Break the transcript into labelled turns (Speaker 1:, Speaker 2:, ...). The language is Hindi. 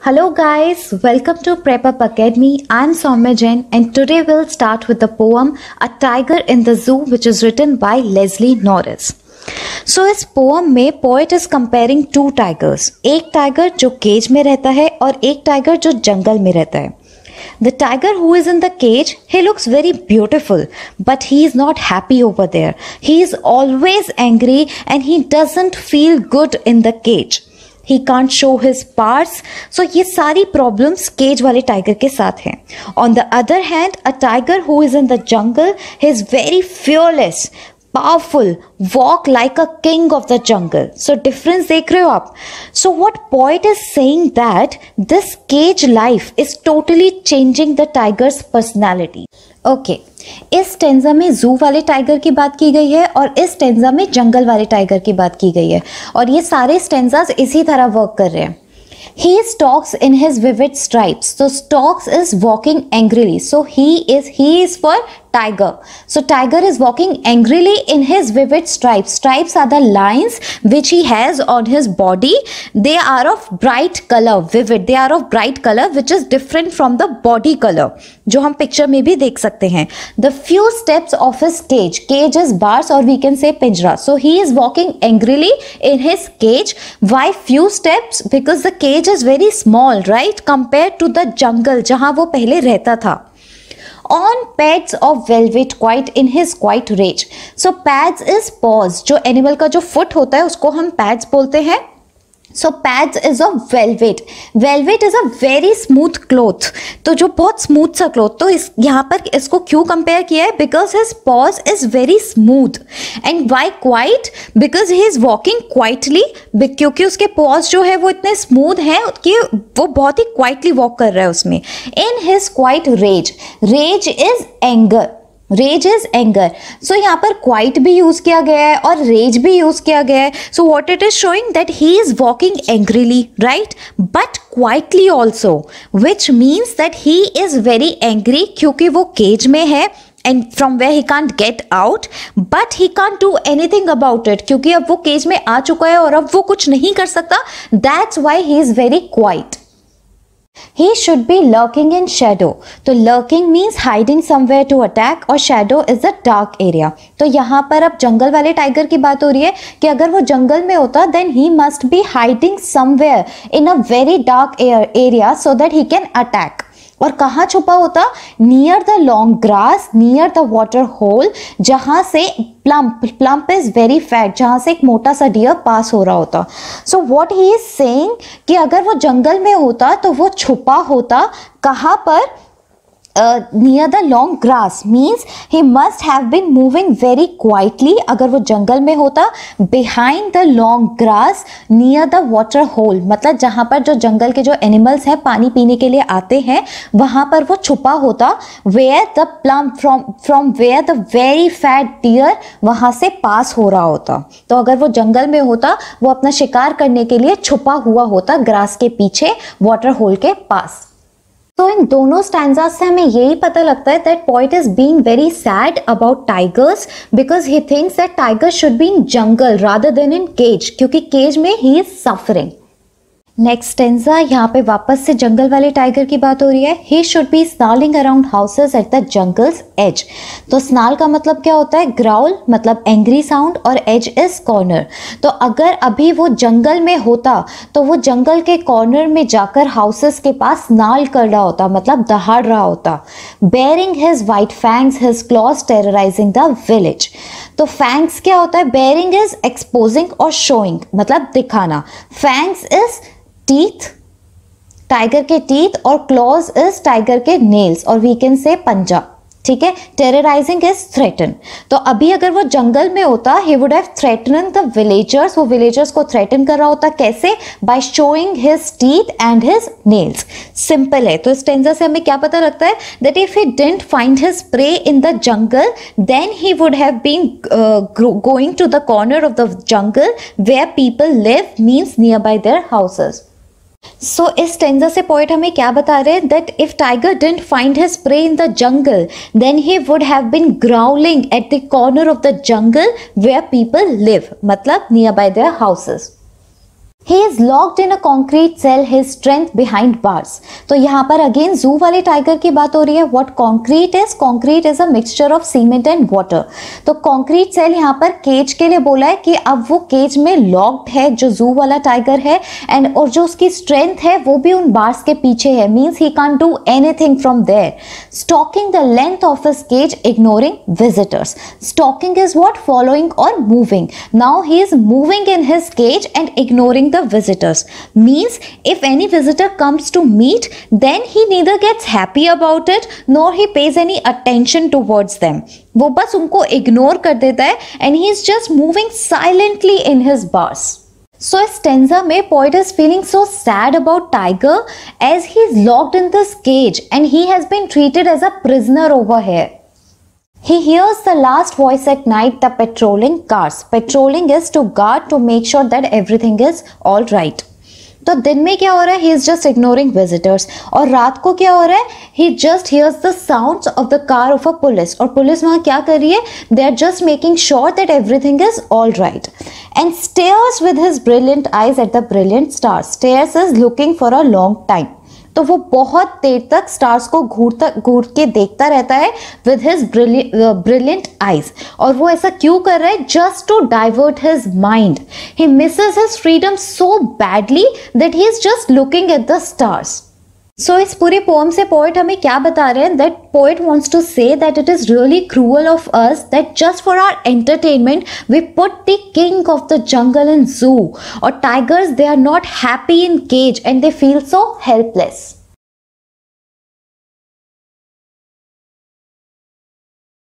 Speaker 1: Hello guys, welcome to Prep Up Academy. I'm Soumya Jain and today we'll start with the poem A Tiger in the Zoo which is written by Leslie Norris. So इस पोएम में poet is comparing two tigers, एक टाइगर जो केज में रहता है और एक टाइगर जो जंगल में रहता है. The tiger who is in the cage, he looks very beautiful, but he is not happy over there. He is always angry and he doesn't feel good in the cage. He can't show his parts. So ये सारी problems केज वाले टाइगर के साथ हैं. On the other hand, a tiger who is in the jungle, he is very fearless, powerful, walk like a king of the jungle. So difference देख रहे हो आप. So what poet is saying that this cage life is totally changing the tiger's personality. Okay. इस स्टेंजा में जू वाले टाइगर की बात की गई है और इस स्टेंजा में जंगल वाले टाइगर की बात की गई है और ये सारे स्टेंजाज इसी तरह वर्क कर रहे हैं. He stalks in his vivid stripes. So stalks is walking angrily. So he is for tiger. So tiger is walking angrily in his vivid stripes. Stripes are the lines which he has on his body. They are of bright color, vivid. They are of bright color which is different from the body color. जो हम पिक्चर में भी देख सकते हैं. The few steps of his cage. Cage is bars or we can say pinjra. So he is walking angrily in his cage. Why few steps? Because the cage is very small, right? Compared to the jungle जहाँ वो पहले रहता था. On pads of velvet quite in his quite rage. So pads is paws. जो एनिमल का जो फुट होता है उसको हम pads बोलते हैं. So pads is of velvet. Velvet is a very smooth cloth. तो जो बहुत smooth सा cloth, तो इस यहाँ पर इसको क्यों compare किया है? Because his paws is very smooth. And why quiet? Because he is walking quietly. क्योंकि उसके paws जो है वो इतने smooth हैं कि वो बहुत ही quietly walk कर रहा है उसमें. In his quiet rage. Rage is anger. Rage is anger. So यहाँ पर क्वाइट भी यूज किया गया है और रेज भी यूज किया गया है. So what it is showing that he is walking angrily, right, but quietly also, which means that he is very angry क्योंकि वो केज में है and from where he can't get out, but he can't do anything about it क्योंकि अब वो केज में आ चुका है और अब वो कुछ नहीं कर सकता. That's why he is very quiet. He should be lurking in shadow. तो lurking means hiding somewhere to attack और shadow is a dark area. तो यहाँ पर अब जंगल वाले टाइगर की बात हो रही है कि अगर वो जंगल में होता then he must be hiding somewhere in a very dark area so that he can attack. और कहाँ छुपा होता? Near the long grass, near the water hole, जहां से प्लम्प इज वेरी फैट, जहां से एक मोटा सा डियर पास हो रहा होता. So what he is saying कि अगर वो जंगल में होता तो वो छुपा होता कहाँ पर? Near the long grass means he must have been moving very quietly अगर वो जंगल में होता. Behind the long grass near the water hole, मतलब जहाँ पर जो जंगल के जो एनिमल्स हैं पानी पीने के लिए आते हैं वहाँ पर वो छुपा होता. Where the plum from where the very fat deer, वहाँ से पास हो रहा होता. तो अगर वो जंगल में होता वो अपना शिकार करने के लिए छुपा हुआ होता ग्रास के पीछे, वाटर होल के पास. तो इन दोनों स्टैंजास से हमें यही पता लगता है that poet is being very sad about tigers because he thinks that tigers should be in jungle rather than in cage, क्योंकि केज में he is suffering. Next stanza, यहाँ पे वापस से जंगल वाले टाइगर की बात हो रही है. He should be snarling around houses at the jungle's edge. तो स्नाल का मतलब क्या होता है? ग्राउल, मतलब एंग्री साउंड, और एज इज कॉर्नर. तो अगर अभी वो जंगल में होता तो वो जंगल के कॉर्नर में जाकर हाउसेस के पास स्नाल कर रहा होता, मतलब दहाड़ रहा होता. Bearing his white fangs, his clause terrorising the village. तो फैंग्स क्या होता है? बेयरिंग इज एक्सपोजिंग और शोइंग, मतलब दिखाना. फैंग्स इज टीथ, टाइगर के टीथ, और क्लॉज इज टाइगर के नेल्स और वी कैन से पंजा. ठीक है. Terrorising is threaten. तो अभी अगर वो जंगल में होता ही would have threaten the villagers, वो विलेजर्स को थ्रेटन कर रहा होता. कैसे? By showing his teeth and his nails. Simple है. तो इस स्टेंजा से हमें क्या पता लगता है? That if he didn't find his prey in the jungle then he would have been going to the corner of the jungle where people live, means nearby there houses. So इस स्टेंजा से पोएट हमें क्या बता रहे हैं? That if tiger didn't find his prey in the jungle then he would have been growling at the corner of the jungle where people live, मतलब near by there houses. He is locked in a concrete cell, his strength behind bars. तो यहाँ पर अगेन जू वाले टाइगर की बात हो रही है. What concrete is? Concrete is a mixture of cement and water. तो concrete cell यहाँ पर केज के लिए बोला है कि अब वो केज में लॉक्ड है जो जू वाला टाइगर है, एंड और जो उसकी स्ट्रेंथ है वो भी उन बार्स के पीछे है. Means he can't do anything from there. Stalking the length of his cage, ignoring visitors. Stalking is what? Following or moving. Now he is moving in his cage and ignoring the visitors. Means if any visitor comes to meet, then he neither gets happy about it nor he pays any attention towards them. वो बस उनको इग्नोर कर देता है and he is just moving silently in his bars. So इस stanza में poet is feeling so sad about tiger as he is locked in this cage and he has been treated as a prisoner over here. He hears the last voice at night, the patrolling cars. Patrolling is to guard, to make sure that everything is all right. तो दिन में क्या हो रहा है? He is just ignoring visitors. और रात को क्या हो रहा है? He just hears the sounds of the car of a police. और पुलिस वहाँ क्या कर रही है? They are just making sure that everything is all right. And stares with his brilliant eyes at the brilliant stars. Stares is looking for a long time. तो वो बहुत देर तक स्टार्स को घूर के देखता रहता है विद हिज ब्रिलियंट आईज. और वो ऐसा क्यों कर रहा है? Just to divert his mind. He misses his freedom so badly that he is just looking at the stars. So इस पूरे पोएम से पोएट हमें क्या बता रहे हैं? That poet wants to say that it is really cruel of us that just for our entertainment we put the king of the jungle in zoo. और tigers, they are not happy in cage and they feel so helpless.